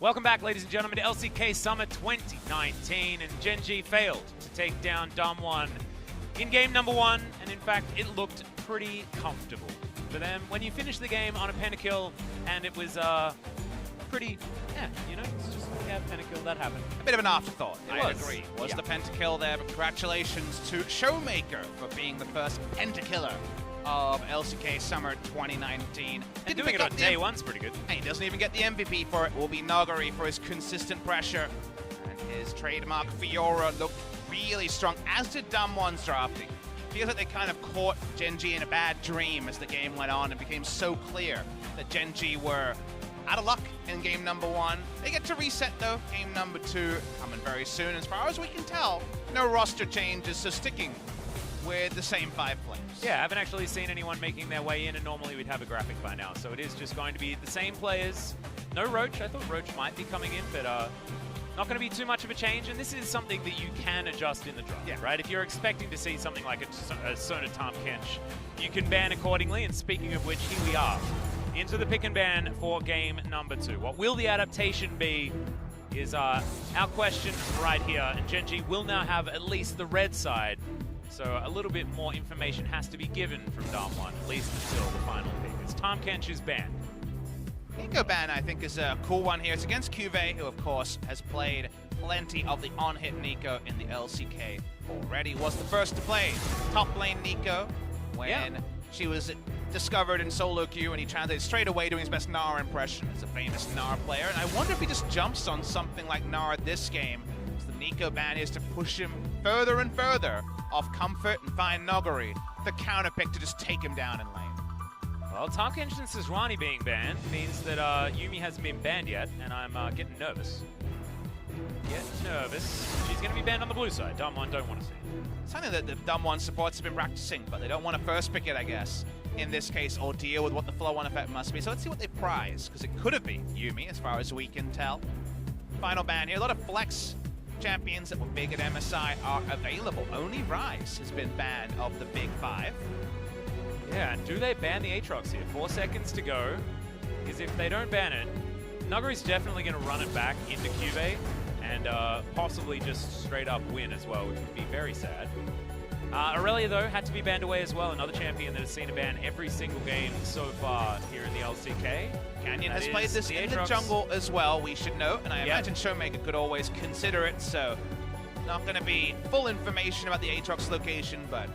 Welcome back, ladies and gentlemen, to LCK Summer 2019, and GenG failed to take down DAMWON in game number 1, and in fact, it looked pretty comfortable for them. When you finish the game on a pentakill, and it was pretty, you know, it's just, pentakill, that happened. A bit of an afterthought, I was. agree. Was the pentakill there, but congratulations to ShowMaker for being the first pentakiller of LCK Summer 2019. And doing it on day one's pretty good. And he doesn't even get the MVP for it. Will be Nuguri for his consistent pressure. And his trademark Fiora looked really strong, as did DAMWON's drafting. Feels like they kind of caught GenG in a bad dream as the game went on and became so clear that GenG were out of luck in game number 1. They get to reset though. Game number 2 coming very soon. As far as we can tell, no roster changes, so sticking with the same 5 players. Yeah, I haven't actually seen anyone making their way in, and normally we'd have a graphic by now. So it is just going to be the same players. No Roach. I thought Roach might be coming in, but not going to be too much of a change. And this is something that you can adjust in the draft, right? If you're expecting to see something like a Sona Tamkench, you can ban accordingly. And speaking of which, here we are into the pick and ban for game number 2. What will the adaptation be is our question right here. And GenG will now have at least the red side. So a little bit more information has to be given from DAMWON, at least until the final pick. It's Tamkench is banned. Nico ban, I think, is a cool one here. It's against CuVee, who, of course, has played plenty of the on-hit Nico in the LCK already. Was the first to play top lane Nico when she was discovered in solo queue, and he translated straight away doing his best Nara impression as a famous Nara player. And I wonder if he just jumps on something like Nara this game. So the Nico ban is to push him further and further off comfort and find Nuguri, the counter pick to just take him down in lane. Well, Tamkench and Sejuani being banned means that Yuumi hasn't been banned yet, and I'm getting nervous. She's going to be banned on the blue side. DAMWON don't want to see it. Something that the DAMWON supports have been practicing, but they don't want to first pick it, I guess, in this case, or deal with what the flow-on effect must be. So let's see what they prize, because it could have been Yuumi, as far as we can tell. Final ban here. A lot of flex champions that were big at MSI are available. Only Rise has been banned of the big 5. Yeah, and do they ban the Aatrox here? 4 seconds to go. Because if they don't ban it, Nuguri's definitely going to run it back into CuVee and possibly just straight up win as well, which would be very sad. Aurelia, though, had to be banned away as well. Another champion that has seen a ban every single game so far here in the LCK. Canyon has played this in the jungle as well, we should note, and I imagine ShowMaker could always consider it, so not going to be full information about the Aatrox location, but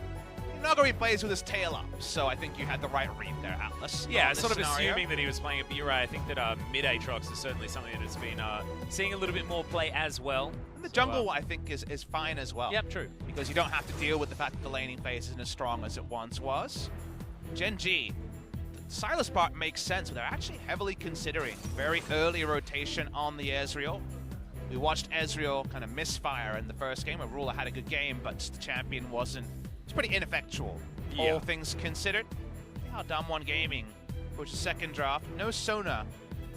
Nuguri plays with his tail up, so I think you had the right read there, Atlas. Yeah, sort of assuming that he was playing it, but you're right. I think that mid Aatrox is certainly something that has been seeing a little bit more play as well. And the jungle, I think, is fine as well. Yep, true. Because you don't have to deal with the fact that the laning phase isn't as strong as it once was. GenG, the Silas part makes sense, but they're actually heavily considering very early rotation on the Ezreal. We watched Ezreal kind of misfire in the first game. Ruler had a good game, but the champion wasn't. It's pretty ineffectual, all things considered. Yeah, DAMWON Gaming, which is second draft. No Sona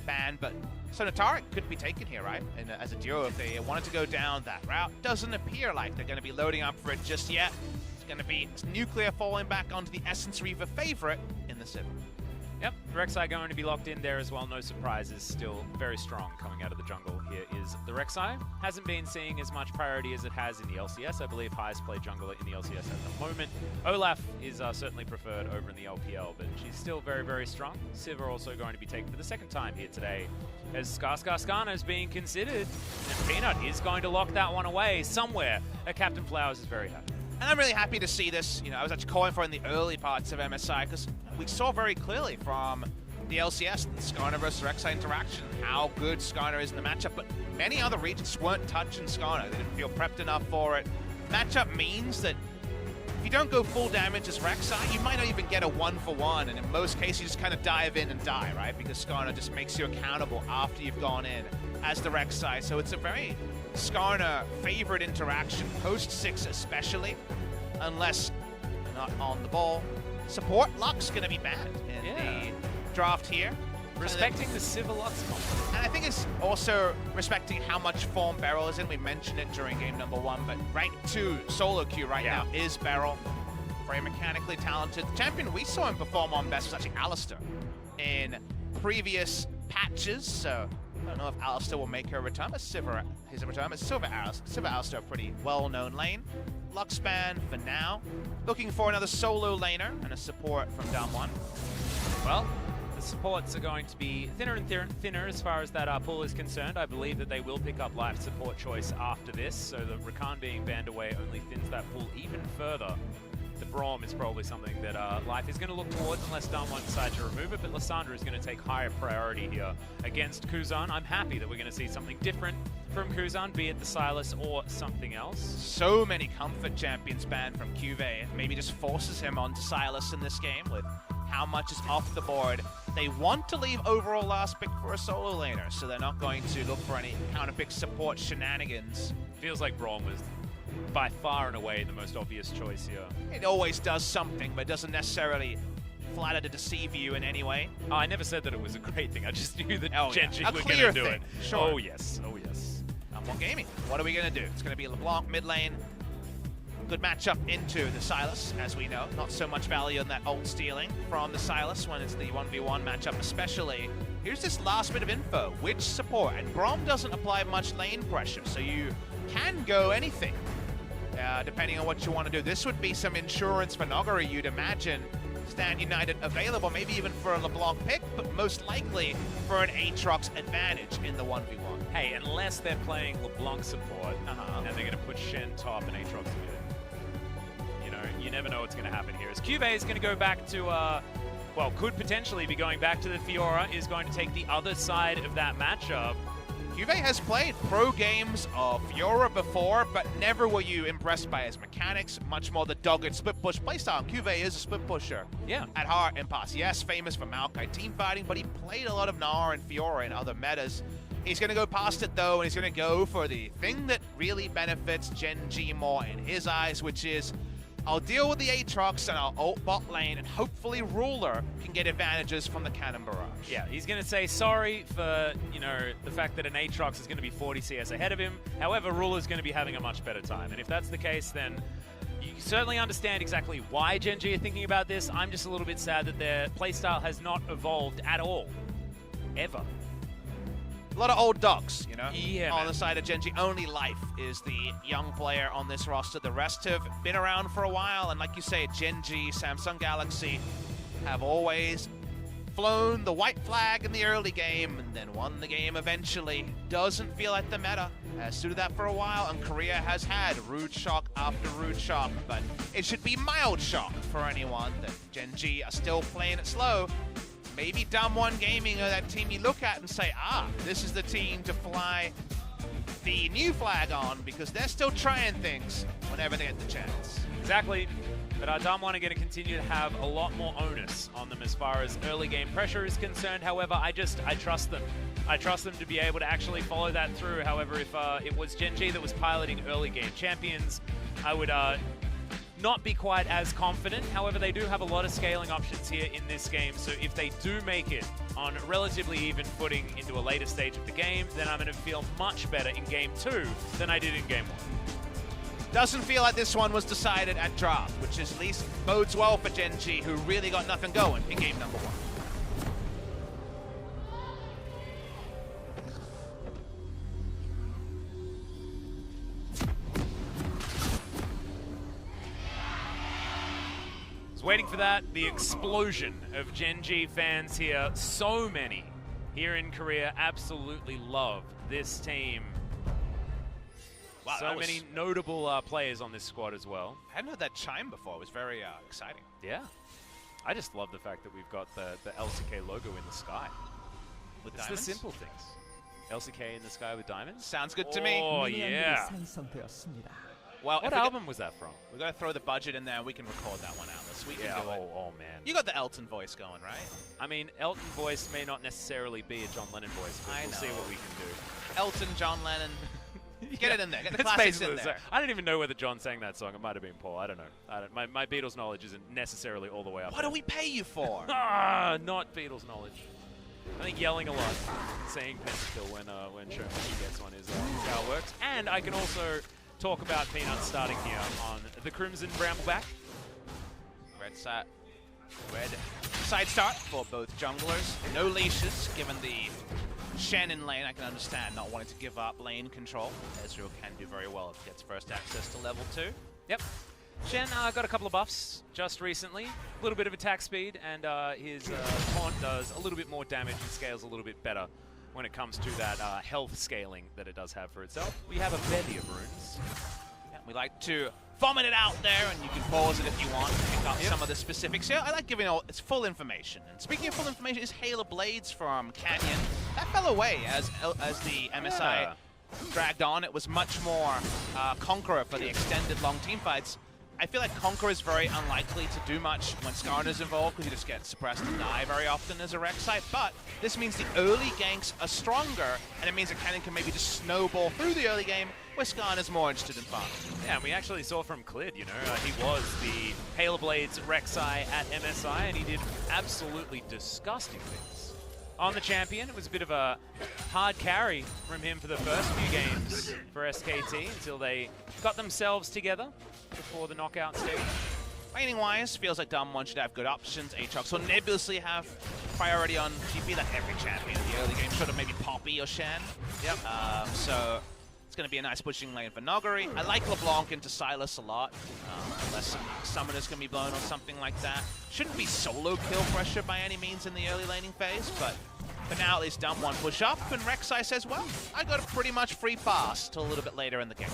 ban, but Sona Taric could be taken here, right? And as a duo, if they wanted to go down that route. Doesn't appear like they're going to be loading up for it just yet. It's going to be Nuclear falling back onto the Essence Reaver favorite in the Civ. Yep, the Rek'Sai going to be locked in there as well. No surprises, still very strong coming out of the jungle. Here is the Rek'Sai. Hasn't been seeing as much priority as it has in the LCS. I believe highest played jungler in the LCS at the moment. Olaf is certainly preferred over in the LPL, but she's still very, very strong. Civ are also going to be taken for the second time here today, as Skarskana is being considered, and Peanut is going to lock that one away somewhere. Captain Flowers is very happy. And I'm really happy to see this. You know, I was actually calling for it in the early parts of MSI because we saw very clearly from the LCS the Skarner versus Rek'Sai interaction how good Skarner is in the matchup, but many other regions weren't touching Skarner. They didn't feel prepped enough for it. Matchup means that if you don't go full damage as Rek'Sai, you might not even get a 1-for-1, and in most cases you just kind of dive in and die, right? Because Skarner just makes you accountable after you've gone in as the Rek'Sai. So it's a very Skarner favorite interaction, post 6 especially, unless you're not on the ball. Support Lux going to be banned in the draft here. Respecting the Civil Lux comp. And I think it's also respecting how much form BeryL is in. We mentioned it during game number 1, but rank 2 solo queue right now is BeryL. Very mechanically talented. The champion we saw him perform on best was actually Alistar in previous patches, so I don't know if Alistair will make her return. His return. Silver Alistair, a pretty well-known lane. Luckspan for now. Looking for another solo laner and a support from DAMWON. Well, the supports are going to be thinner and thinner as far as that pool is concerned. I believe that they will pick up life support choice after this, so the Rakan being banned away only thins that pool even further. The Braum is probably something that Life is going to look towards unless DAMWON decides to remove it, but Lysandra is going to take higher priority here against Kuzan. I'm happy that we're going to see something different from Kuzan, be it the Silas or something else. So many comfort champions banned from CuVee. Maybe just forces him onto Silas in this game with how much is off the board. They want to leave overall last pick for a solo laner, so they're not going to look for any counter-pick support shenanigans. Feels like Braum was by far and away the most obvious choice here. It always does something, but doesn't necessarily flatter to deceive you in any way. Oh, I never said that it was a great thing. I just knew that GenG yeah. were going to do it. Sure. Oh, yes. Oh, yes. DAMWON Gaming. What are we going to do? It's going to be LeBlanc mid lane. Good matchup into the Silas, as we know. Not so much value in that ult stealing from the Silas when it's the 1v1 matchup especially. Here's this last bit of info. Which support? And Braum doesn't apply much lane pressure, so you can go anything. Depending on what you want to do. This would be some insurance for Nuguri, you'd imagine. Stand United available, maybe even for a LeBlanc pick, but most likely for an Aatrox advantage in the 1v1. Hey, unless they're playing LeBlanc support, and they're going to put Shen top and Aatrox mid. You know, you never know what's going to happen here. As CuVee is going to go back to, well, could potentially be going back to the Fiora, is going to take the other side of that matchup. CuVee has played pro games of Fiora before, but never were you impressed by his mechanics, much more the dogged split push playstyle. CuVee is a split pusher. Yeah. At heart and pass. Yes, famous for Maokai team fighting, but he played a lot of Gnar and Fiora in other metas. He's going to go past it though, and he's going to go for the thing that really benefits GenG more in his eyes, which is I'll deal with the Aatrox and I'll ult bot lane, and hopefully Ruler can get advantages from the Cannon Barrage. Yeah, he's going to say sorry for, you know, the fact that an Aatrox is going to be 40 CS ahead of him. However, Ruler's going to be having a much better time. And if that's the case, then you certainly understand exactly why GenG are thinking about this. I'm just a little bit sad that their playstyle has not evolved at all. Ever. A lot of old dogs, you know? Yeah, on man. the side of GenG, only Life is the young player on this roster. The rest have been around for a while, and like you say, GenG, Samsung Galaxy have always flown the white flag in the early game and then won the game eventually. Doesn't feel like the meta has suited that for a while, and Korea has had rude shock after rude shock, but it should be mild shock for anyone that GenG are still playing it slow. Maybe DAMWON Gaming are that team you look at and say, this is the team to fly the new flag on, because they're still trying things whenever they get the chance. Exactly. But DAMWON are going to continue to have a lot more onus on them as far as early game pressure is concerned. However, I trust them. I trust them to be able to actually follow that through. However, if it was GenG that was piloting early game champions, I would not be quite as confident. However, they do have a lot of scaling options here in this game, so if they do make it on relatively even footing into a later stage of the game, then I'm going to feel much better in Game 2 than I did in Game 1. Doesn't feel like this one was decided at draft, which at least bodes well for GenG, who really got nothing going in game number 1. Waiting for that, the explosion of GenG fans here. So many here in Korea absolutely love this team. Wow, so many notable players on this squad as well. I hadn't heard that chime before. It was very exciting. Yeah. I just love the fact that we've got the LCK logo in the sky. With it's diamonds? the simple things. LCK in the sky with diamonds? Sounds good to me. Oh, yeah. Well, what album was that from? We're going to throw the budget in there and we can record that one, Atlas. We can do it. Oh, man. You got the Elton voice going, right? I mean, Elton voice may not necessarily be a John Lennon voice, but we'll see what we can do. Elton, John Lennon. Get it in there. Get the That's classics in there. I don't even know whether John sang that song. It might have been Paul. I don't know. My Beatles knowledge isn't necessarily all the way up. What do we pay you for? Not Beatles knowledge. I think yelling a lot, saying pentakill when ShowMaker gets one is how it works. And I can also talk about Peanuts starting here on the Crimson Brambleback. Red side start for both junglers. No leashes, given the Shen in lane, I can understand not wanting to give up lane control. Ezreal can do very well if he gets first access to level 2. Yep. Shen got a couple of buffs just recently. A little bit of attack speed, and his taunt does a little bit more damage and scales a little bit better when it comes to that health scaling that it does have for itself. We have a bevy of runes. Yeah, we like to vomit it out there, and you can pause it if you want to pick up some of the specifics here. I like giving all its full information. And speaking of full information, is Halo Blades from Canyon. That fell away as the MSI dragged on. It was much more Conqueror for the extended long team fights. I feel like Conqueror is very unlikely to do much when Skarner's involved because you just get suppressed and die very often as a Rek'Sai, but this means the early ganks are stronger, and it means that Canyon can maybe just snowball through the early game where Skarner's more interested in farming. Yeah, and we actually saw from Clid, you know, he was the Halo Blades Rek'Sai at MSI, and he did absolutely disgusting things. On the champion, it was a bit of a hard carry from him for the first few games for SKT until they got themselves together before the knockout stage. Laning-wise, feels like DAMWON should have good options. Aatrox will nebulously have priority on GP, like every champion in the early game, sort of maybe Poppy or Shen. Yep. So it's going to be a nice pushing lane for Nuguri. I like LeBlanc into Silas a lot, unless some summoners can be blown or something like that. Shouldn't be solo kill pressure by any means in the early laning phase, but for now at least DAMWON push up, and Rek'Sai says, well, I got a pretty much free pass till a little bit later in the game.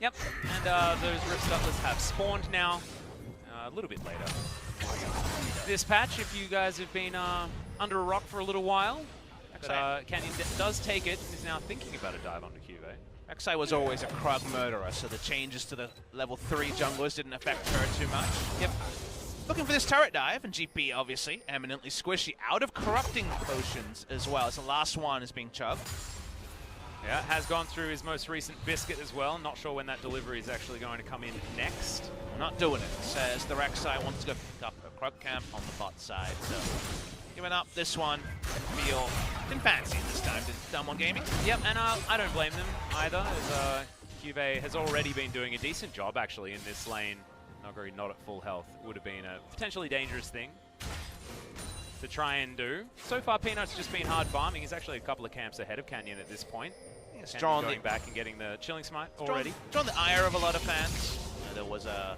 Yep, and those Rift Stutlers have spawned now, a little bit later. This patch, if you guys have been under a rock for a little while, Canyon does take it and is now thinking about a dive onto CuVee. Rek'Sai was always a Krug murderer, so the changes to the level 3 junglers didn't affect her too much. Yep. Looking for this turret dive, and GP obviously eminently squishy, out of corrupting potions as well, as the last one is being chugged. Yeah, has gone through his most recent biscuit as well. Not sure when that delivery is actually going to come in next. Not doing it, says the Rek'Sai wants to go pick up a Krug camp on the bot side. So giving up this one, feel didn't fancy it this time, did DWG Gaming. Yep, and I don't blame them either, as CuVee has already been doing a decent job actually in this lane. Nuguri not at full health would have been a potentially dangerous thing to try and do. So far, Peanut's just been hard farming. He's actually a couple of camps ahead of Canyon at this point. He's going back and getting the Chilling Smite already. Drawn the ire of a lot of fans. There was a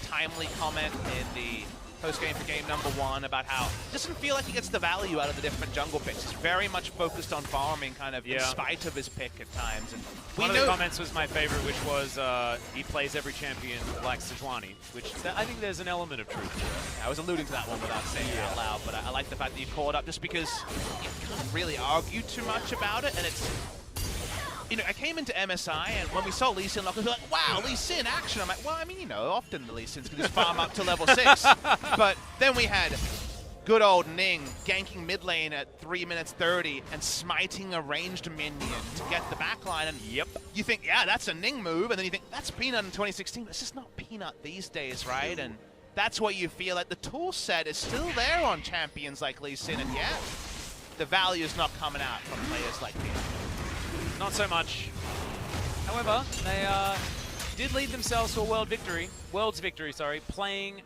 timely comment in the post-game for game number 1 about how it doesn't feel like he gets the value out of the different jungle picks. He's very much focused on farming, kind of in spite of his pick at times. And one of the comments was my favorite, which was he plays every champion like Sejuani, which I think there's an element of truth to it. Yeah, I was alluding to that one without saying it out loud, but I like the fact that you caught up just because you can't really argue too much about it, and it's... You know, I came into MSI, and when we saw Lee Sin, like, wow, Lee Sin action. I'm like, well, I mean, you know, often the Lee Sins can just farm up to level 6. But then we had good old Ning ganking mid lane at 3 minutes 30 and smiting a ranged minion to get the backline. And you think, yeah, that's a Ning move. And then you think, that's Peanut in 2016. But it's just not Peanut these days, right? And that's what you feel like the tool set is still there on champions like Lee Sin. And yet, the value is not coming out from players like Peanut. Not so much. However, they did lead themselves to a world's victory, playing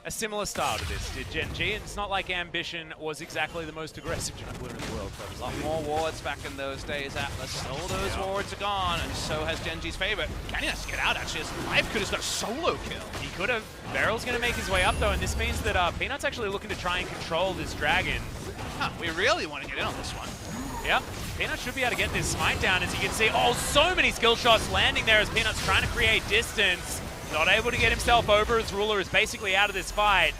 a similar style to this, did GenG, and it's not like Ambition was exactly the most aggressive jungler in the world. A lot more wards back in those days, Atlas. All those wards are gone, and so has GenG's favorite. Canyon has to get out, actually. His life could have got a solo kill. He could have. BeryL's going to make his way up, though, and this means that Peanut's actually looking to try and control this dragon. Huh, we really want to get in on this one. Yep. Peanut should be able to get this smite down, as you can see. Oh, so many skill shots landing there as Peanut's trying to create distance. Not able to get himself over as Ruler is basically out of this fight.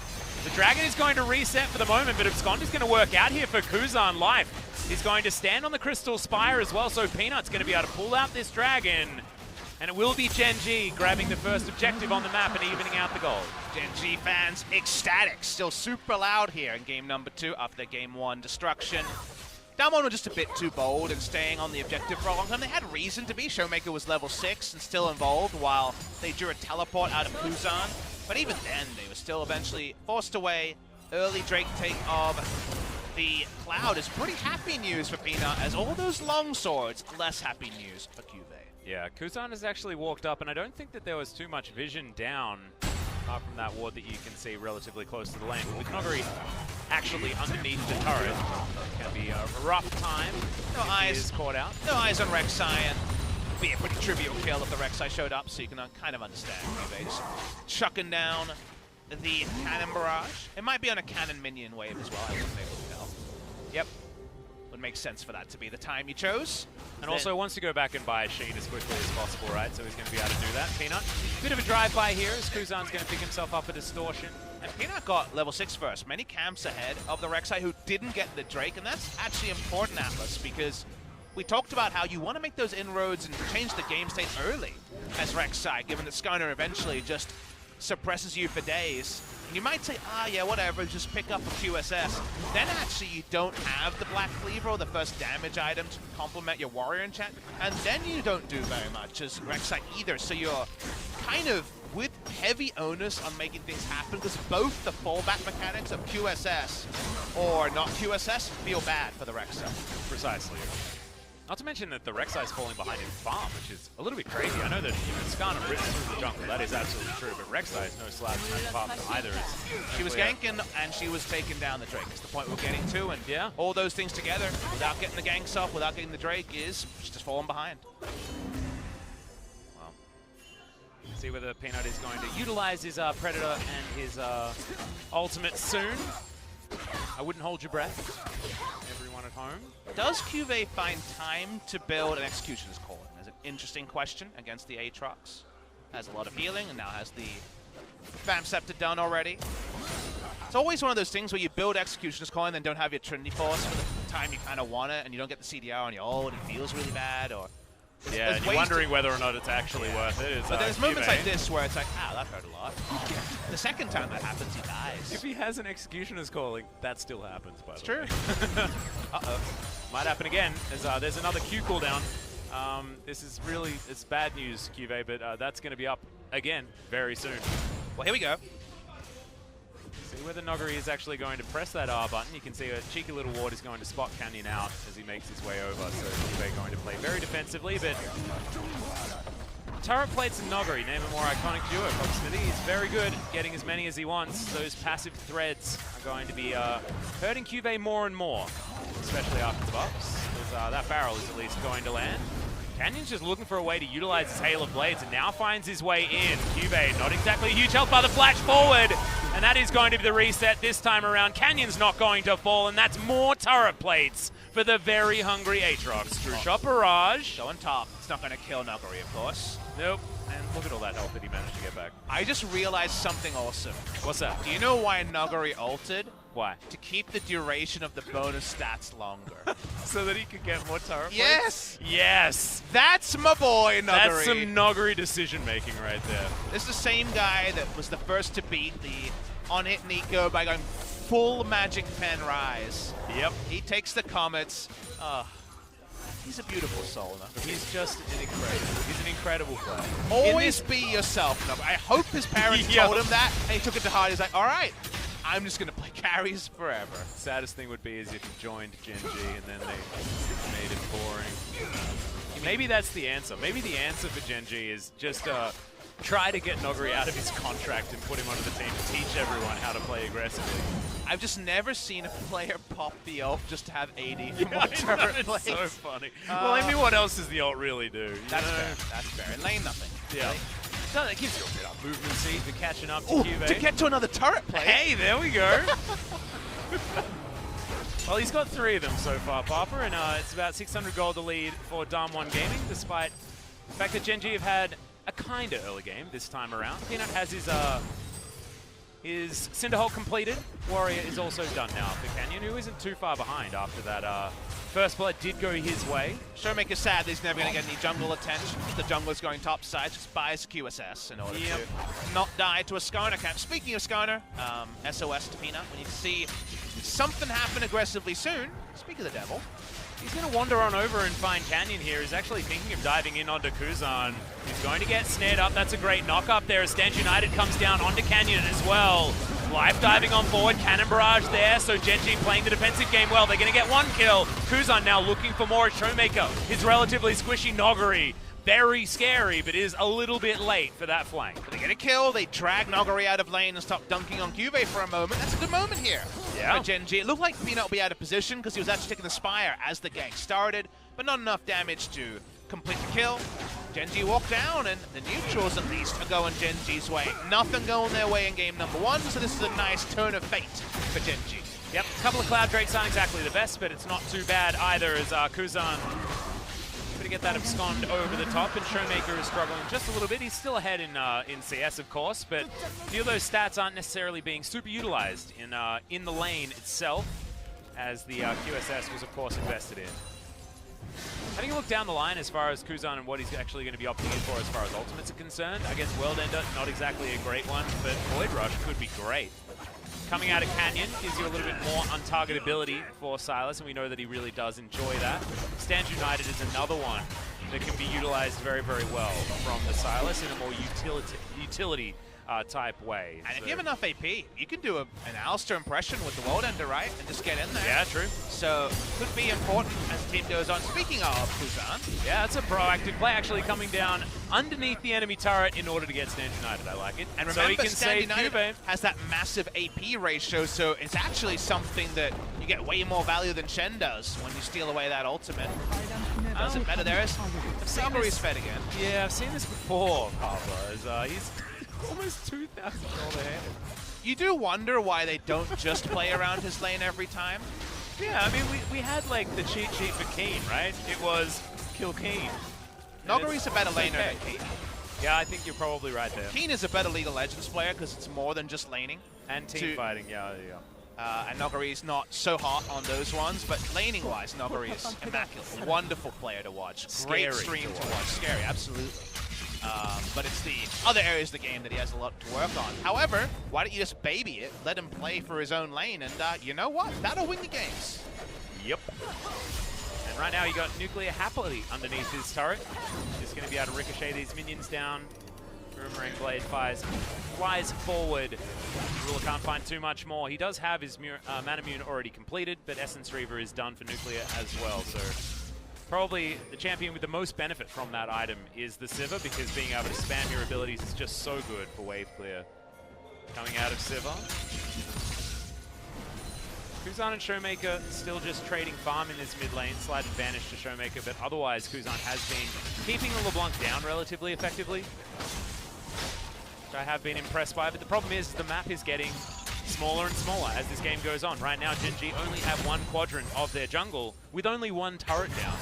The dragon is going to reset for the moment, but Abscond is going to work out here for Kuzan life. He's going to stand on the Crystal Spire as well, so Peanut's going to be able to pull out this dragon. And it will be GenG grabbing the first objective on the map and evening out the gold. GenG fans ecstatic, still super loud here in game number 2 after game 1 destruction. DWG were just a bit too bold and staying on the objective for a long time. They had reason to be. ShowMaker was level 6 and still involved while they drew a teleport out of Kuzan. But even then, they were still eventually forced away. Early Drake take of the Cloud is pretty happy news for Peanut, as all those long swords, less happy news for CuVee. Yeah, Kuzan has actually walked up, and I don't think that there was too much vision down apart from that ward that you can see relatively close to the lane. But with Nuguri actually underneath the turret, it can be a rough time. No He eyes. is caught out. No eyes on Rek'Sai, and be a pretty trivial kill if the Rek'Sai showed up, so you can kind of understand. CuVee just chucking down the cannon barrage. It might be on a cannon minion wave as well, I wasn't able to tell. Yep. Would make sense for that to be the time you chose. And also wants to go back and buy a Sheen as quickly as possible, right? So he's going to be able to do that. Peanut, bit of a drive-by here as Kuzan's going to pick himself up a distortion. And Peanut got level 6 first, many camps ahead of the Rek'Sai who didn't get the Drake, and that's actually important, Atlas, because we talked about how you want to make those inroads and change the game state early as Rek'Sai, given that Skyner eventually just suppresses you for days. And you might say, yeah, whatever, just pick up a QSS. Then actually you don't have the Black Cleaver or the first damage item to complement your warrior enchant, and then you don't do very much as Rek'Sai either, so you're kind of with heavy onus on making things happen, because both the fallback mechanics of QSS or not QSS feel bad for the Rek'Sai. Precisely. Not to mention that the Rek'Sai's falling behind in farm, which is a little bit crazy. I know that Skarner rips through the jungle, that is absolutely true, but Rek'Sai is no slouch in that path either. She was ganking and she was taking down the Drake. That's the point we're getting to, and yeah, all those things together, without getting the ganks off, without getting the Drake, is she's just falling behind. Well, see whether Peanut is going to utilize his Predator and his ultimate soon. I wouldn't hold your breath. Everyone at home. Does CuVee find time to build an Executioner's Calling? That's an interesting question against the Aatrox. Has a lot of healing and now has the Vamp Scepter done already. It's always one of those things where you build Executioner's Calling and then don't have your Trinity Force for the time you kind of want it, and you don't get the CDR on your ult, and it feels really bad, or... Yeah, and you're wondering whether or not it's actually worth it. But there's moments like this where it's like, that hurt a lot. The second time that happens, he dies. If he has an Executioner's Calling, that still happens, by the way. It's true. Uh-oh. Might happen again. There's another Q cooldown. This is really, it's bad news, CuVee, but that's going to be up again very soon. Well, here we go. See whether Nuguri is actually going to press that R button. You can see a cheeky little ward is going to spot Canyon out as he makes his way over. So CuVee going to play very defensively, but turret plates and Nuguri, name a more iconic duo. Smithy is very good getting as many as he wants. Those passive threads are going to be hurting CuVee more and more, especially after the buffs, because that barrel is at least going to land. Canyon's just looking for a way to utilize his Hail of Blades and now finds his way in. CuVee, not exactly a huge help by the flash forward. And that is going to be the reset this time around. Canyon's not going to fall, and that's more turret plates for the very hungry Aatrox. True shot barrage. Go on top. It's not going to kill Nuguri, of course. Nope. And look at all that health that he managed to get back. I just realized something awesome. What's that? Do you know why Nuguri ulted? Why? To keep the duration of the bonus stats longer. So that he could get more turret plates? Yes! Yes! That's my boy, Nuguri. That's some Nuguri decision-making right there. This is the same guy that was the first to beat the on-hit Nico by going full Magic Pen Rise. Yep. He takes the Comets. He's a beautiful soul, Nuguri. He's just an incredible player. Always be yourself, Nuguri. I hope his parents told him that, and he took it to heart. He's like, all right, I'm just going to play carries forever. Saddest thing would be is if he joined GenG and then they made it boring. Maybe that's the answer. Maybe the answer for GenG is just try to get Nuguri out of his contract and put him onto the team to teach everyone how to play aggressively. I've just never seen a player pop the ult just to have 80 for Yeah, more turret plates. so funny. Well, I mean, what else does the ult really do? That's fair. That's fair. And lane nothing. Yeah. Really. So that gives you a bit of movement speed for catching up to Ooh, CuVee. to get to another turret plate. Hey, there we go. Well, he's got 3 of them so far, Papa, and it's about 600 gold to lead for DAMWON Gaming, despite the fact that GenG have had a kind of early game this time around. Peanut has his Cinderhole completed. Warrior is also done now for Canyon, who isn't too far behind after that first blood did go his way. ShowMaker's sad that he's never going to get any jungle attention. The jungler's going top side, just buys QSS in order to not die to a Skarner camp. Speaking of Skarner, SOS to Peanut, we need to see something happen aggressively soon. Speak of the devil. He's going to wander on over and find Canyon here. He's actually thinking of diving in onto Kuzan. He's going to get snared up. That's a great knock up there as Stance United comes down onto Canyon as well. Life diving on forward, cannon barrage there, so GenG playing the defensive game well. They're going to get 1 kill. Kuzan now looking for more. ShowMaker, his relatively squishy Nuguri. Very scary, but is a little bit late for that flank. But they get a kill, they drag Nuguri out of lane and stop dunking on CuVee for a moment. That's a good moment here. for GenG. It looked like Peanut would be out of position because he was actually taking the Spire as the gank started, but not enough damage to complete the kill. GenG walked down, and the neutrals at least are going GenG's way. Nothing going their way in game number 1, so this is a nice turn of fate for GenG. Yep, a couple of Cloud Drakes aren't exactly the best, but it's not too bad either as Kuzan going to get that abscond over the top, and ShowMaker is struggling just a little bit. He's still ahead in CS, of course, but a few of those stats aren't necessarily being super utilized in the lane itself, as the QSS was, of course, invested in. Having a look down the line as far as Kuzan and what he's actually going to be opting in for as far as ultimates are concerned, I guess World Ender, not exactly a great one, but Void Rush could be great. Coming out of Canyon gives you a little bit more untargetability for Sylas, and we know that he really does enjoy that. Stand United is another one that can be utilized very, very well from the Sylas in a more utility type way. And if you have enough AP, you can do an Alistair impression with the World Ender, right? And just get in there. Yeah, true. So, could be important as the team goes on. Speaking of Kuzan. Yeah, that's a proactive play, actually coming down underneath the enemy turret in order to get Stand United. I like it. And remember, so he can Stand save United CuVee. has that massive AP ratio, so it's actually something that you get way more value than Shen does when you steal away that ultimate. Does it better there is? Nuguri's fed again. Yeah, I've seen this before, Pablo. He's almost 2,000 ahead. You do wonder why they don't just play around his lane every time. Yeah, I mean, we had like the cheat sheet for Keen, right? It was kill Keen. Nuguri's a better laner than Keen. Yeah, I think you're probably right there. Keen is a better League of Legends player because it's more than just laning. And team fighting, yeah. And Nuguri's not so hot on those ones, but laning-wise, Nuguri is immaculate. Wonderful player to watch. Great stream to watch. Scary, absolutely. But it's the other areas of the game that he has a lot to work on. However, why don't you just baby it, let him play for his own lane, and you know what? That'll win the games. Yep. And right now you got Nuclear happily underneath his turret. Just going to be able to ricochet these minions down. Boomerang Blade flies forward. Ruler can't find too much more. He does have his Mana Mune already completed, but Essence Reaver is done for Nuclear as well. So probably the champion with the most benefit from that item is the Sivir, because being able to spam your abilities is just so good for wave clear. Coming out of Sivir. Kuzan and ShowMaker still just trading farm in this mid lane. Slight advantage to ShowMaker, but otherwise Kuzan has been keeping the LeBlanc down relatively effectively, which I have been impressed by. But the problem is the map is getting smaller and smaller as this game goes on. Right now, GenG only have one quadrant of their jungle with only one turret down,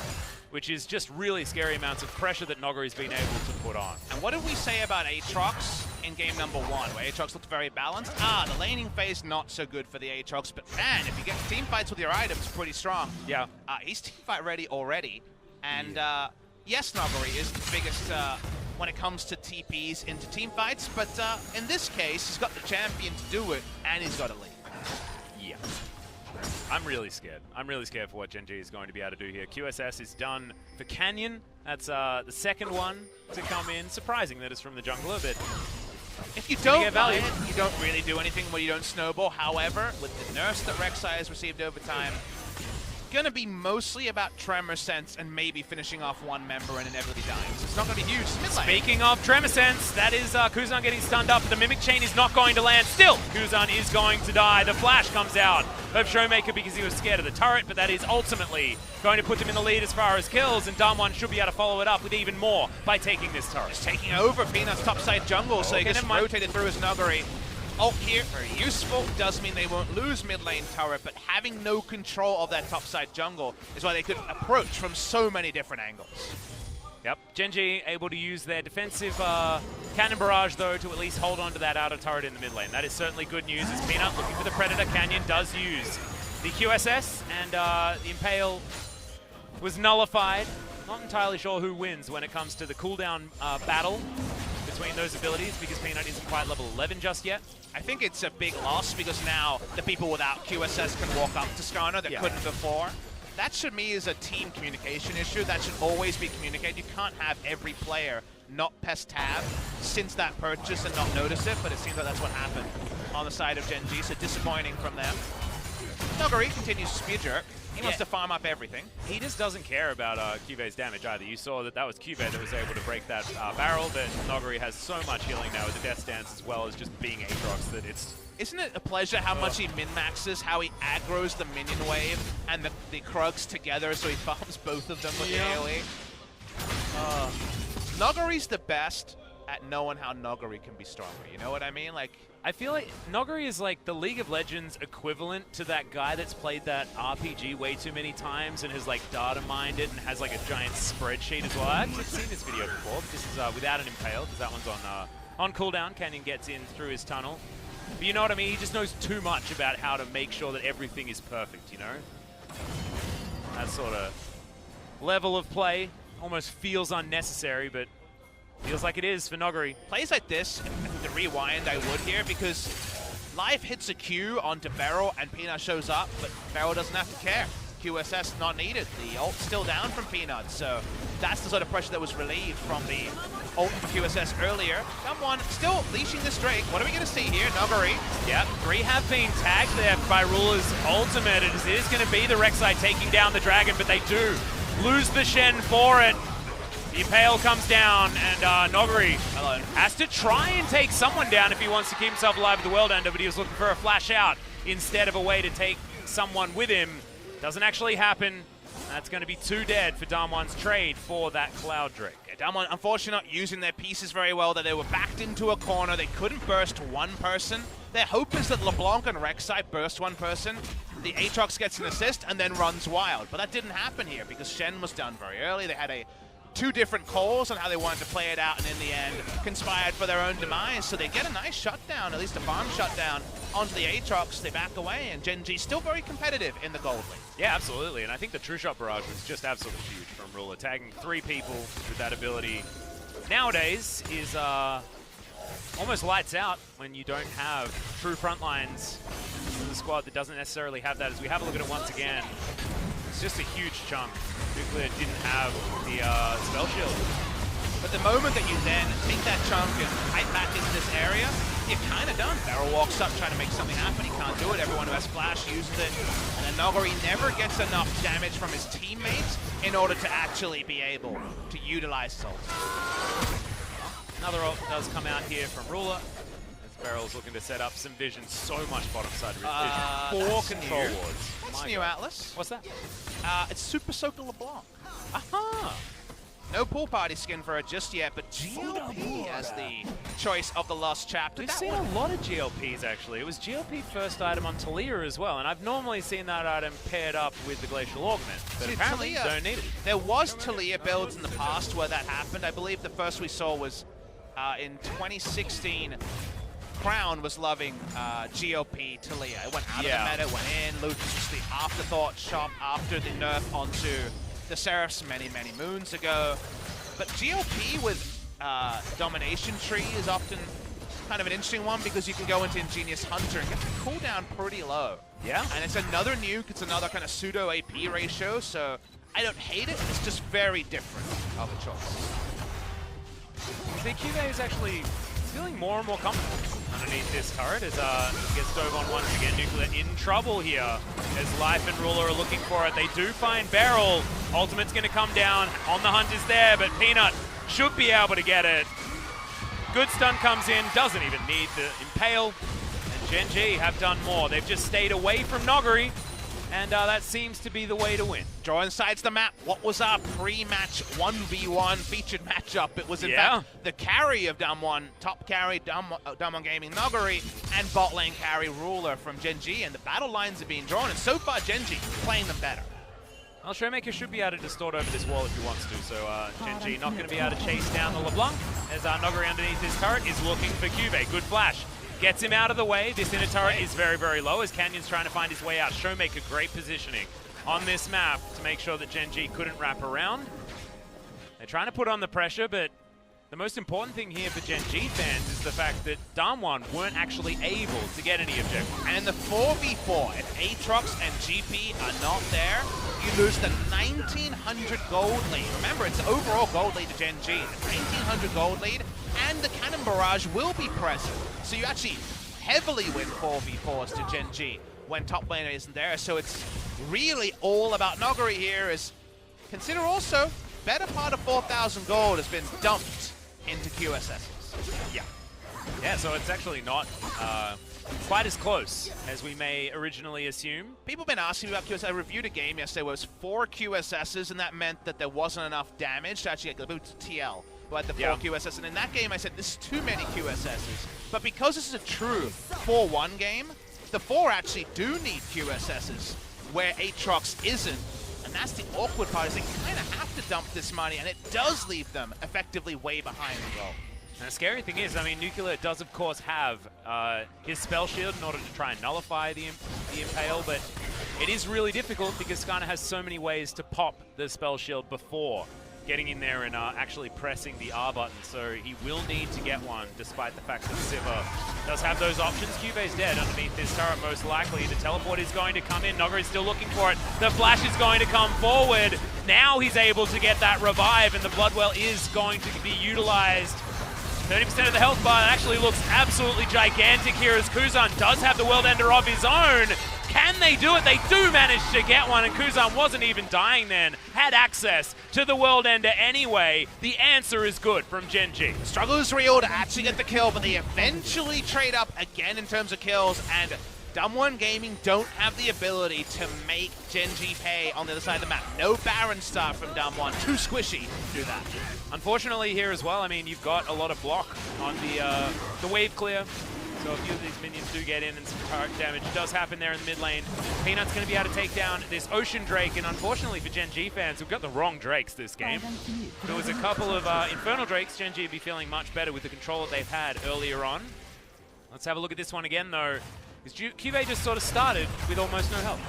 which is just really scary amounts of pressure that Nuguri's been able to put on. And what did we say about Aatrox in game number 1, where Aatrox looked very balanced? The laning phase, not so good for the Aatrox, but man, if you get team fights with your items, pretty strong. Yeah. He's team fight ready already. And yes, Nuguri is the biggest when it comes to TPs into team fights, but in this case, he's got the champion to do it, and he's got a lead. Yeah. I'm really scared. I'm really scared for what GenG is going to be able to do here. QSS is done for Canyon. That's the second one to come in. Surprising that it's from the jungler, but if you don't buy it, you don't really do anything when you don't snowball. However, with the nurse that Rek'Sai has received over time, gonna be mostly about Tremor Sense and maybe finishing off one member and inevitably dying. So it's not gonna be huge. Speaking of Tremor Sense, that is Kuzan getting stunned up. The Mimic Chain is not going to land. Still, Kuzan is going to die. The flash comes out of ShowMaker because he was scared of the turret, but that is ultimately going to put them in the lead as far as kills, and DAMWON should be able to follow it up with even more by taking this turret. Just taking over Peanut's topside jungle, so he gets rotated through his Nuguri. Ult here, very useful. Does mean they won't lose mid lane turret, but having no control of that topside jungle is why they could approach from so many different angles. Yep, GenG able to use their defensive cannon barrage, though, to at least hold on to that outer turret in the mid lane. That is certainly good news, as Peanut looking for the Predator. Canyon does use the QSS, and the Impale was nullified. Not entirely sure who wins when it comes to the cooldown battle between those abilities, because Peanut isn't quite level 11 just yet. I think it's a big loss because now the people without QSS can walk up to Skarner that couldn't before. That should me is a team communication issue. That should always be communicated. You can't have every player not press tab since that purchase and not notice it, but it seems like that's what happened on the side of GenG, so disappointing from them. Nuguri continues to spear jerk. He wants to farm up everything. He just doesn't care about CuVee's damage either. You saw that was CuVee that was able to break that barrel, but Nuguri has so much healing now with the Death Stance as well as just being Aatrox that it's... Isn't it a pleasure how much he min-maxes, how he aggroes the minion wave and the Krugs together so he farms both of them with the AoE? Nuguri's the best at knowing how Nuguri can be stronger, you know what I mean? Like, I feel like Nuguri is like the League of Legends equivalent to that guy that's played that RPG way too many times and has like data mined it and has like a giant spreadsheet as well. I've seen this video before, but this is without an Impale because that one's on cooldown. Canyon gets in through his tunnel. But you know what I mean? He just knows too much about how to make sure that everything is perfect, you know? That sort of level of play almost feels unnecessary, but feels like it is for Nuguri. Plays like this, the rewind I would here, because Life hits a Q onto BeryL and Peanut shows up, but BeryL doesn't have to care. QSS not needed. The ult's still down from Peanut, so that's the sort of pressure that was relieved from the ult from QSS earlier. DAMWON still leashing this Drake. What are we going to see here? Nuguri. Yep, 3 have been tagged there by Ruler's ultimate. It is going to be the Rek'Sai taking down the Dragon, but they do lose the Shen for it. The Impale comes down, and Nuguri has to try and take someone down if he wants to keep himself alive at the World Ender, but he was looking for a flash out instead of a way to take someone with him. Doesn't actually happen. That's going to be 2 dead for DAMWON's trade for that Cloud Drake. Yeah, DAMWON, unfortunately, not using their pieces very well, that they were backed into a corner. They couldn't burst one person. Their hope is that LeBlanc and Rek'Sai burst one person. The Aatrox gets an assist and then runs wild. But that didn't happen here because Shen was done very early. They had 2 different calls on how they wanted to play it out, and in the end conspired for their own demise. So they get a nice shutdown, at least a farm shutdown, onto the Aatrox. They back away, and GenG still very competitive in the gold league. Yeah, absolutely, and I think the True Shot barrage was just absolutely huge from Ruler. Tagging 3 people with that ability nowadays is almost lights out when you don't have true front lines in the squad that doesn't necessarily have that. As we have a look at it once again, it's just a huge chunk. Nuclear didn't have the spell shield. But the moment that you then take that chunk and hide back into this area, you're kind of done. BeryL walks up trying to make something happen. He can't do it. Everyone who has flash uses it. And then Nuguri never gets enough damage from his teammates in order to actually be able to utilize his ult. Another ult does come out here from Ruler. BeryL's looking to set up some vision, so much bottom side of his vision. 4 control wards. That's new Atlas. What's that? It's Super Soaker LeBlanc. Aha! No pool party skin for it just yet, but GLP as the choice of the Lost Chapter. We've seen a lot of GLPs actually. It was GLP first item on Talia as well, and I've normally seen that item paired up with the Glacial Augment, but apparently you don't need it. There was Talia builds in the past where that happened. I believe the first we saw was in 2016. Crown was loving GOP Talia. It went out of the meta, went in. Lucas was the afterthought shop after the nerf onto the Seraphs many, many moons ago. But GOP with Domination Tree is often kind of an interesting one because you can go into Ingenious Hunter and get the cooldown pretty low. Yeah. And it's another nuke, it's another kind of pseudo AP ratio, so I don't hate it, it's just very different of a choice. I think CuVee is actually feeling more and more comfortable underneath this turret as he gets dove on once again. Nuclear in trouble here as Life and Ruler are looking for it. They do find BeryL. Ultimate's going to come down. On the hunt is there, but Peanut should be able to get it. Good stun comes in, doesn't even need the Impale. And GenG have done more. They've just stayed away from Nuguri, and that seems to be the way to win. Drawing sides the map. What was our pre-match 1v1 featured matchup? It was in fact the carry of DAMWON, top carry DAMWON Gaming Nuguri, and bot lane carry Ruler from GenG, and the battle lines are being drawn, and so far GenG playing them better. Well, ShowMaker should be able to distort over this wall if he wants to, so GenG not going to be able to chase down the LeBlanc, as Nuguri underneath his turret is looking for CuVee. Good flash. Gets him out of the way. This inner turret is very, very low as Canyon's trying to find his way out. ShowMaker, great positioning on this map to make sure that GenG couldn't wrap around. They're trying to put on the pressure, but the most important thing here for GenG fans is the fact that DAMWON weren't actually able to get any objectives. And in the 4v4, if Aatrox and GP are not there, you lose the 1900 gold lead. Remember, it's the overall gold lead to GenG, the 1900 gold lead, and the Cannon Barrage will be present. So you actually heavily win 4v4s to GenG when top laner isn't there. So it's really all about Nuguri here. Is consider also better part of 4,000 gold has been dumped into QSSs. Yeah, so it's actually not quite as close as we may originally assume. People have been asking me about QSS. I reviewed a game yesterday where it was 4 QSSs, and that meant that there wasn't enough damage to actually get the boot to TL. Who had the 4 QSSs, and in that game I said this is too many QSSs. But because this is a true 4-1 game, the 4 actually do need QSSs, where Aatrox isn't. And that's the awkward part, is they kind of have to dump this money, and it does leave them effectively way behind as well. And the scary thing is, I mean, Nuclear does, of course, have his spell shield in order to try and nullify the Impale, but it is really difficult because Skarner has so many ways to pop the spell shield before getting in there and actually pressing the R button, so he will need to get one, despite the fact that Sivir does have those options. CuVee's dead underneath this turret, most likely. The teleport is going to come in. Nuguri is still looking for it. The flash is going to come forward. Now he's able to get that revive, and the Bloodwell is going to be utilized. 30% of the health bar actually looks absolutely gigantic here as Kuzan does have the World Ender of his own. Can they do it? They do manage to get one, and Kuzan wasn't even dying then. Had access to the World Ender anyway. The answer is good from GenG. Struggle is real to actually get the kill, but they eventually trade up again in terms of kills, and DAMWON Gaming don't have the ability to make GenG pay on the other side of the map. No Baron start from DAMWON. Too squishy to do that. Unfortunately here as well, I mean, you've got a lot of block on the wave clear. So a few of these minions do get in, and some turret damage does happen there in the mid lane. Peanut's going to be able to take down this Ocean Drake, and unfortunately for GenG fans, we've got the wrong Drakes this game. If there was a couple of Infernal Drakes, GenG would be feeling much better with the control that they've had earlier on. Let's have a look at this one again, though. CuVee just sort of started with almost no health.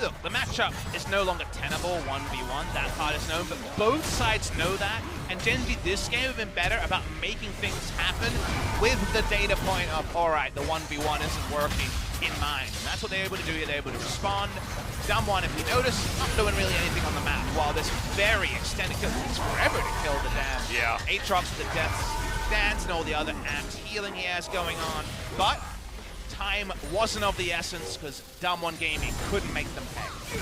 Look, the matchup is no longer tenable 1v1, that part is known, but both sides know that, and GenG this game have been better about making things happen with the data point of, alright, the 1v1 isn't working in mind. And that's what they're able to do here, they're able to respond. DAMWON, if you notice, not doing really anything on the map, while this very extended kill takes forever to kill the damn. Yeah. Aatrox with the death dance and all the other amped healing he has going on, but time wasn't of the essence because DAMWON Gaming couldn't make them pay.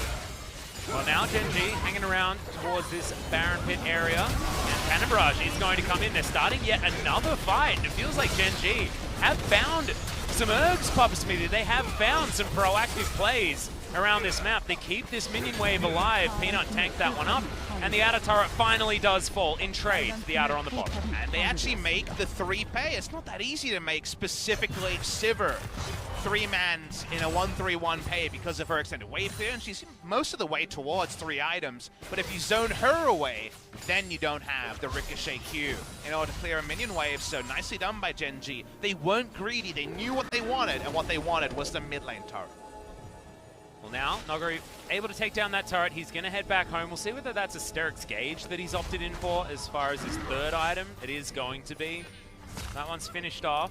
Well, now GenG hanging around towards this Baron Pit area, and Cannon Barrage is going to come in. They're starting yet another fight. It feels like GenG have found some Ergs, Papa Smithy. They have found some proactive plays around this map. They keep this minion wave alive. Peanut tanked that one up, and the outer turret finally does fall in trade to the outer on the bottom. And they actually make the 3 pay. It's not that easy to make, specifically Sivir 3-mans in a 1-3-1 pay because of her extended wave clear, and she's most of the way towards 3 items. But if you zone her away, then you don't have the Ricochet Q in order to clear a minion wave. So nicely done by GenG. They weren't greedy. They knew what they wanted, and what they wanted was the mid lane turret. Well, now Nuguri able to take down that turret. He's going to head back home. We'll see whether that's a Sterix Gauge that he's opted in for as far as his 3rd item. It is going to be. That one's finished off.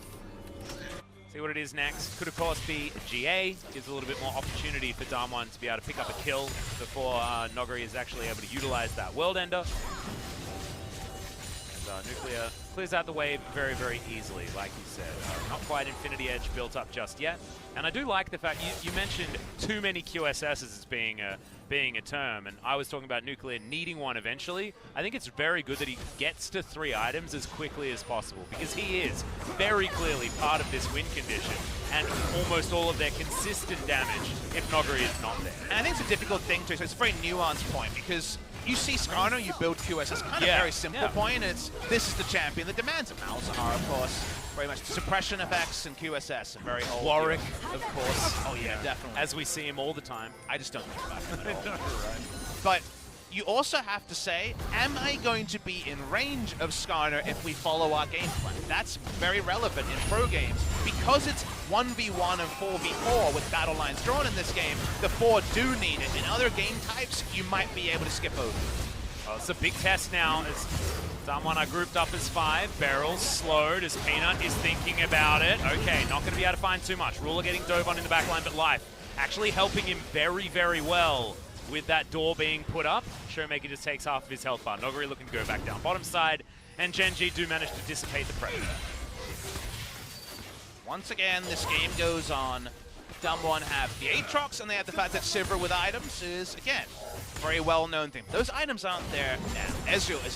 See what it is next. Could, of course, be GA. Gives a little bit more opportunity for DAMWON to be able to pick up a kill before Nuguri is actually able to utilize that World Ender. And Nuclear clears out the wave very, very easily, like you said. Not quite Infinity Edge built up just yet. And I do like the fact you mentioned too many QSSs as being a term, and I was talking about Nuclear needing one eventually. I think it's very good that he gets to 3 items as quickly as possible, because he is very clearly part of this win condition and almost all of their consistent damage if Nuguri is not there. And I think it's a difficult thing too, so it's a very nuanced point, because you see Skarner, you build QS, it's kind of a very simple point, and it's, this is the champion. The demands of Malzahar, of course, very much suppression effects and QSS, and very old. Warwick, of course. Oh yeah, definitely. As we see him all the time. I just don't think about him at all. But you also have to say, am I going to be in range of Skarner if we follow our game plan? That's very relevant in pro games. Because it's 1v1 and 4v4 with battle lines drawn in this game, the 4 do need it. In other game types, you might be able to skip over. Well, it's a big test now as DAMWON are grouped up as 5. BeryL slowed as Peanut is thinking about it. Okay, not going to be able to find too much. Ruler getting dove on in the backline, but Life actually helping him very, very well with that door being put up. ShowMaker just takes half of his health bar. Nuguri looking to go back down bottom side, and GenG do manage to dissipate the pressure. Once again, this game goes on. DAMWON have the Aatrox, and they have the fact that CuVee with items is, again, a very well-known thing. Those items aren't there now. Ezreal is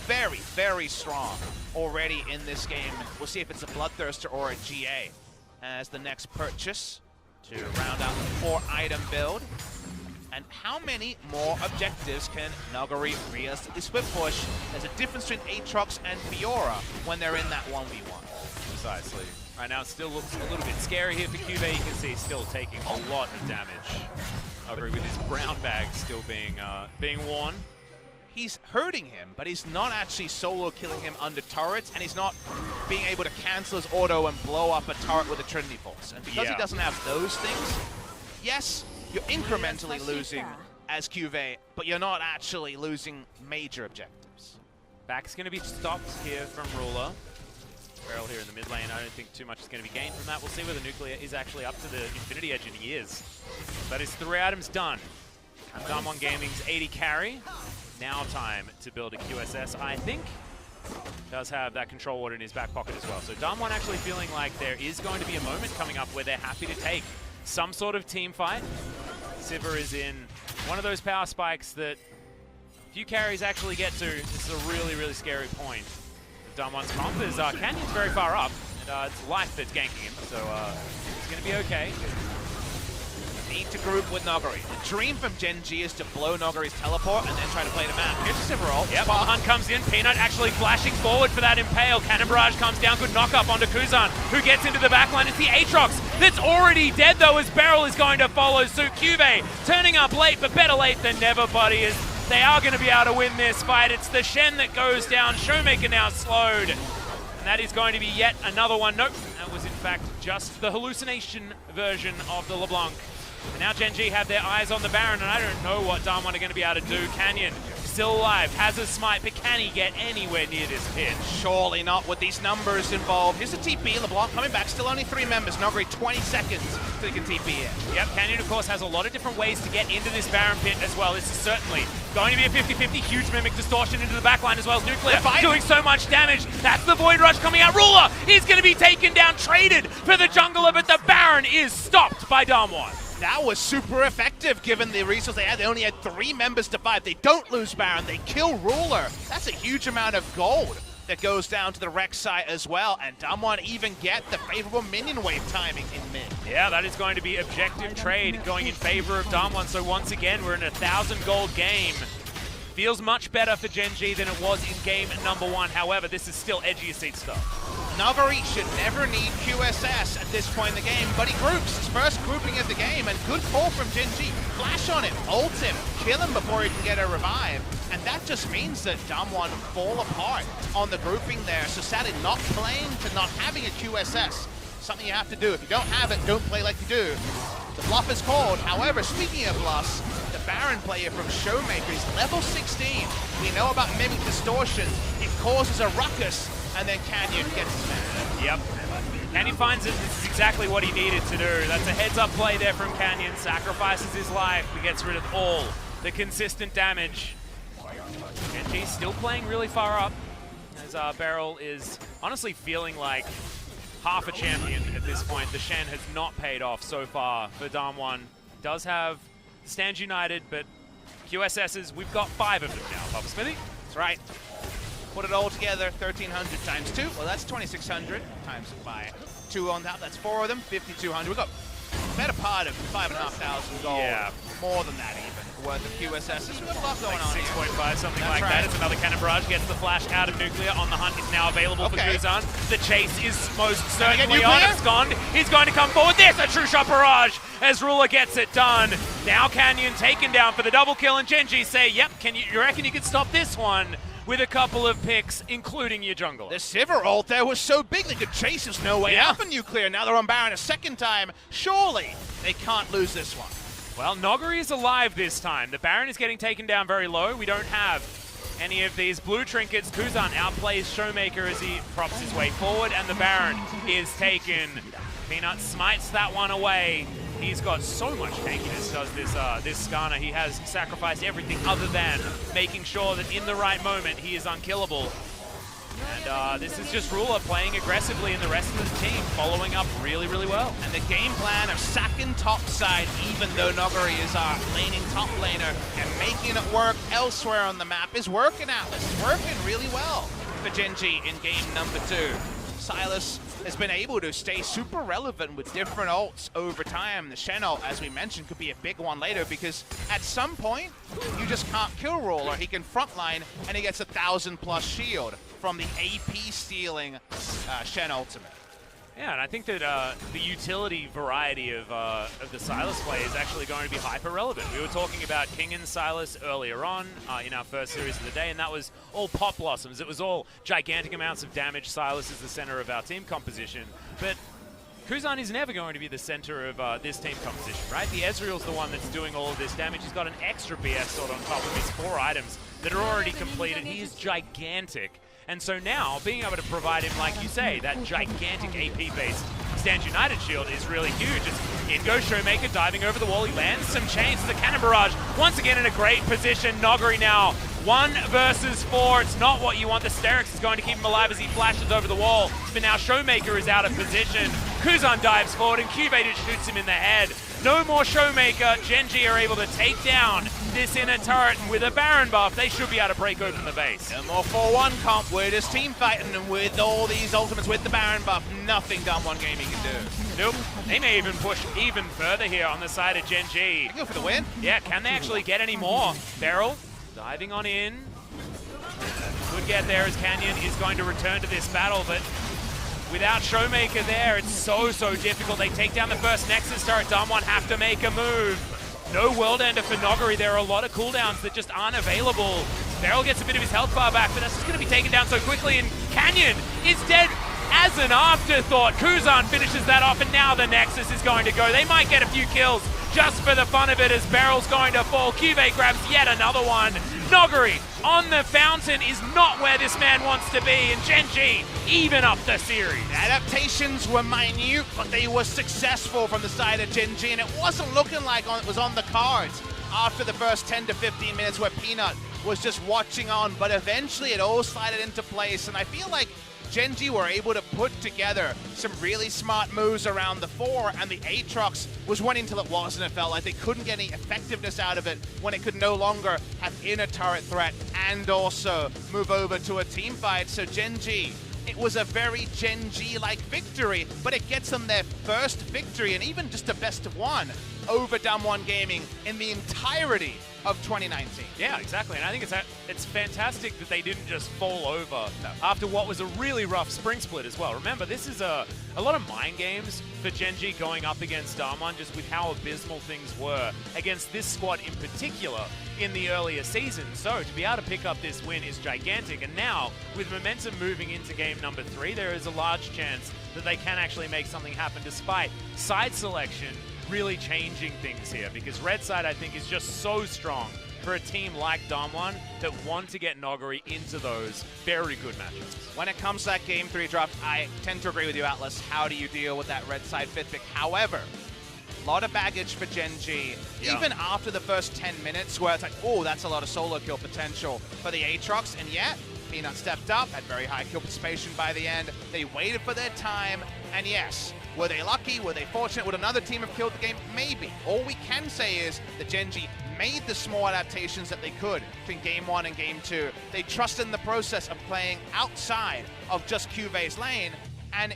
very, very strong already in this game. We'll see if it's a Bloodthirster or a GA as the next purchase to round out the 4-item build. And how many more objectives can Nuguri realistically split push? There's a difference between Aatrox and Fiora when they're in that 1v1. Precisely. Right now it still looks a little bit scary here for CuVee. You can see he's still taking a lot of damage. Nuguri with his brown bag still being worn. He's hurting him, but he's not actually solo killing him under turrets, and he's not being able to cancel his auto and blow up a turret with a Trinity Pulse. And because he doesn't have those things, yes, you're incrementally losing as CuVee, but you're not actually losing major objectives. Back's going to be stopped here from Ruler. BeryL here in the mid lane. I don't think too much is going to be gained from that. We'll see whether Nuclear is actually up to the Infinity Edge, and he is. That is 3 items done. DAMWON Gaming's 80 carry. Now time to build a QSS, I think. Does have that control ward in his back pocket as well. So DAMWON actually feeling like there is going to be a moment coming up where they're happy to take some sort of team fight. CuVee is in one of those power spikes that few carries actually get to. This is a really, really scary point. DAMWON's comp is Canyon's very far up, and it's Life that's ganking him, so it's going to be okay. Need to group with Nuguri. The dream from GenG is to blow Nuguri's teleport and then try to play the map. Here's a CuVee. Yep, Hunt comes in. Peanut actually flashing forward for that impale. Cannon Barrage comes down. Good knock up onto Kuzan, who gets into the backline. It's the Aatrox that's already dead, though, as BeryL is going to follow suit. CuVee turning up late, but better late than never, buddy, as they are going to be able to win this fight. It's the Shen that goes down. ShowMaker now slowed. And that is going to be yet another one. Nope, that was in fact just the hallucination version of the LeBlanc. And now GenG have their eyes on the Baron, and I don't know what DAMWON are going to be able to do. Canyon still alive, has a smite, but can he get anywhere near this pit? Surely not with these numbers involved. Here's a TP, LeBlanc coming back, still only 3 members. Nuguri 20 seconds so he can TP in. Yep, Canyon of course has a lot of different ways to get into this Baron pit as well. This is certainly going to be a 50-50, huge Mimic distortion into the backline as well as Nuclear doing so much damage. That's the Void Rush coming out. Ruler is going to be taken down, traded for the jungler, but the Baron is stopped by DAMWON. That was super effective given the resources they had. They only had 3 members to fight. They don't lose Baron. They kill Ruler. That's a huge amount of gold that goes down to the Rex side as well. And DAMWON even get the favorable minion wave timing in mid. Yeah, that is going to be objective trade going in favor of DAMWON. So once again, we're in a 1,000 gold game. Feels much better for GenG than it was in game number 1. However, this is still edgy seat stuff. Nuguri should never need QSS at this point in the game, but he groups his first grouping of the game, and good call from GenG. Flash on him, ult him, kill him before he can get a revive, and that just means that DAMWON fall apart on the grouping there. So sadly, not playing to not having a QSS, something you have to do. If you don't have it, don't play like you do. The bluff is called. However, speaking of bluffs, the Baron player from ShowMaker is level 16. We know about Mimic Distortion. It causes a ruckus, and then Canyon gets his man. Yep. Canyon finds it. This is exactly what he needed to do. That's a heads-up play there from Canyon. Sacrifices his life. He gets rid of all the consistent damage. GenG's still playing really far up, as BeryL is honestly feeling like half a champion at this point. The Shen has not paid off so far for DAMWON. Does have Stands United, but QSSs, we've got 5 of them now, Papa Smithy. That's right. Put it all together, 1,300 times 2. Well, that's 2,600 times by 2 on that. That's 4 of them, 5,200. We've got a better part of 5,500 gold. Yeah. More than that even, worth of QSSs. We've got a lot going on 6.5, something like that. It's another Cannon Barrage, gets the flash out of Nuclear on the hunt. It's now available for Kuzan. The chase is most certainly on. It's gone. He's going to come forward. There's a true shot barrage as Ruler gets it done. Now Canyon taken down for the double kill, and GenG say, yep, you reckon you could stop this one with a couple of picks, including your jungler. The CuVee ult there was so big they could chase. There's no way out for Nuclear. Now they're on Baron a second time. Surely they can't lose this one. Well, Nuguri is alive this time. The Baron is getting taken down very low. We don't have any of these blue trinkets. Kuzan outplays ShowMaker as he props his way forward, and the Baron is taken. Peanut smites that one away. He's got so much tankiness, does this Skarner. He has sacrificed everything other than making sure that in the right moment he is unkillable. And this is just Ruler playing aggressively and the rest of the team following up really, really well. And the game plan of sacking top side, even though Nuguri is our laning top laner, and making it work elsewhere on the map is working out. This is working really well for GenG in game number 2. Sylas has been able to stay super relevant with different ults over time. The Shen ult, as we mentioned, could be a big one later because at some point, you just can't kill Roller. He can frontline and he gets 1,000+ shield from the AP stealing Shen ultimate. Yeah, and I think that the utility variety of the Sylas play is actually going to be hyper relevant. We were talking about King and Sylas earlier on in our first series of the day, and that was all pop blossoms. It was all gigantic amounts of damage. Sylas is the center of our team composition, but Kuzan is never going to be the center of this team composition, right? The Ezreal's the one that's doing all of this damage. He's got an extra BS sword on top of his 4 items that are already completed. He is gigantic. And so now, being able to provide him, like you say, that gigantic AP-based Stand United shield is really huge. In goes ShowMaker, diving over the wall. He lands some chains to the cannon barrage. Once again in a great position. Nuguri now 1 versus 4. It's not what you want. The Sterix is going to keep him alive as he flashes over the wall. But now ShowMaker is out of position. Kuzan dives forward and CuVee just shoots him in the head. No more ShowMaker. GenG are able to take down this inner turret, and with a Baron buff, they should be able to break open the base. No more 4-1 comp. We're just team fighting, and with all these ultimates with the Baron buff, nothing DAMWON Gaming can do. Nope. They may even push even further here on the side of GenG. They go for the win. Yeah, can they actually get any more? BeryL diving on in. Good get there as Canyon is going to return to this battle, but without ShowMaker there, it's so difficult. They take down the first Nexus turret. DAMWON have to make a move. No World Ender for Nuguri. There are a lot of cooldowns that just aren't available. BeryL gets a bit of his health bar back, but that's just going to be taken down so quickly, and Canyon is dead as an afterthought. Kuzan finishes that off, and now the Nexus is going to go. They might get a few kills just for the fun of it as BeryL's going to fall. CuVee grabs yet another one. Nuguri on the fountain is not where this man wants to be, and GenG even up the series. Adaptations were minute, but they were successful from the side of GenG, and it wasn't looking like it was on the cards after the first 10 to 15 minutes where Peanut was just watching on, but eventually it all slided into place, and I feel like GenG were able to put together some really smart moves around the 4, and the Aatrox was winning till it wasn't. It felt like they couldn't get any effectiveness out of it when it could no longer have inner turret threat and also move over to a team fight. So GenG, it was a very GenG-like victory, but it gets them their first victory, and even just a best of 1 over DAMWON Gaming in the entirety of 2019. Yeah, exactly, and I think it's fantastic that they didn't just fall over after what was a really rough spring split as well. Remember, this is a lot of mind games for GenG going up against DAMWON, just with how abysmal things were against this squad in particular in the earlier season. So to be able to pick up this win is gigantic, and now with momentum moving into game number 3, there is a large chance that they can actually make something happen despite side selection really changing things here, because red side, I think, is just so strong for a team like DAMWON that want to get Nuguri into those very good matchups. When it comes to that game 3 draft, I tend to agree with you, Atlas. How do you deal with that red side fifth pick? However, a lot of baggage for GenG, even after the first 10 minutes where it's like, oh, that's a lot of solo kill potential for the Aatrox, and yet Peanut stepped up, had very high kill participation by the end. They waited for their time, and yes, were they lucky? Were they fortunate? Would another team have killed the game? Maybe. All we can say is that GenG made the small adaptations that they could between game 1 and game 2. They trusted in the process of playing outside of just CuVee's lane, and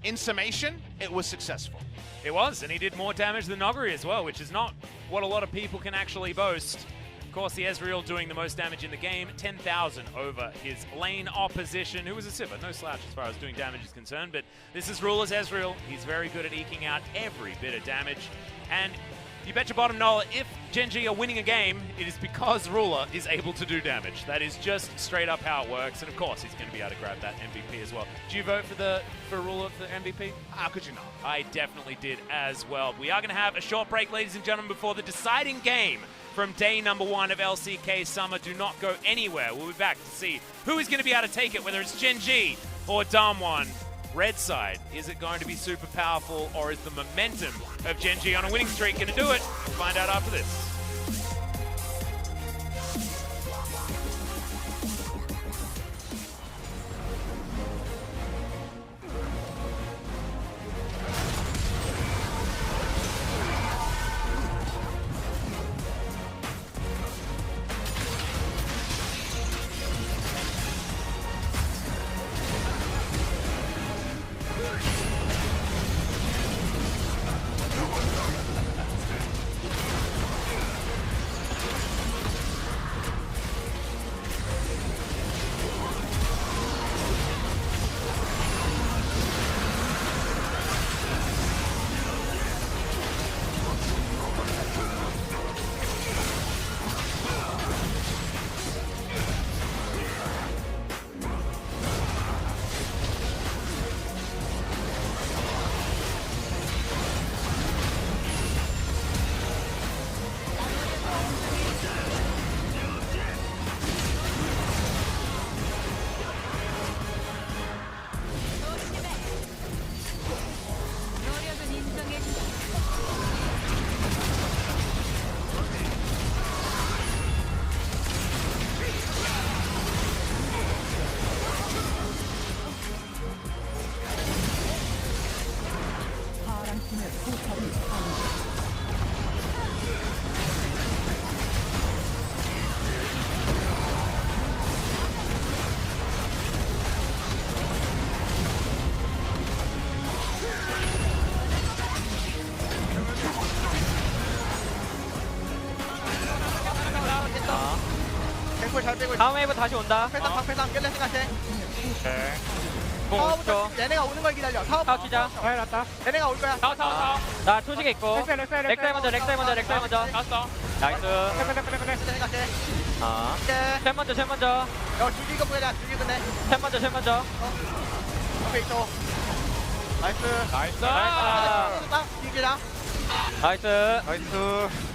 in summation, it was successful. It was, and he did more damage than Nuguri as well, which is not what a lot of people can actually boast. Of course, the Ezreal doing the most damage in the game, 10,000 over his lane opposition, who was a sipper, no slouch as far as doing damage is concerned, but this is Ruler's Ezreal. He's very good at eking out every bit of damage, and you bet your bottom dollar, if GenG are winning a game, it is because Ruler is able to do damage. That is just straight up how it works, and of course, he's going to be able to grab that MVP as well. Do you vote for Ruler for MVP? How could you not? I definitely did as well. We are going to have a short break, ladies and gentlemen, before the deciding game from day number 1 of LCK Summer. Do not go anywhere. We'll be back to see who is going to be able to take it, whether it's GenG or DAMWON. Red side, is it going to be super powerful, or is the momentum of GenG on a winning streak going to do it? We'll find out after this. 뺐어. 갱콜 잘 빼고 있어. 다음 웨이브 다시 온다. 방패상 깰래 생각해. 오케이. 공 타워부터 5초. 얘네가 오는 걸 기다려. 타워 타워 치자. 얘네가 올 거야. 타워. 나 초식 있고. 렉사이 먼저. 탔어. 나이스. 생각해. 아. 챔 먼저. 야 줄기 이거 보자. 줄기 끝내. 챔 먼저. 오케이 또. 나이스. 나이스. 나이스. 줄기랑. 나이스. 나이스.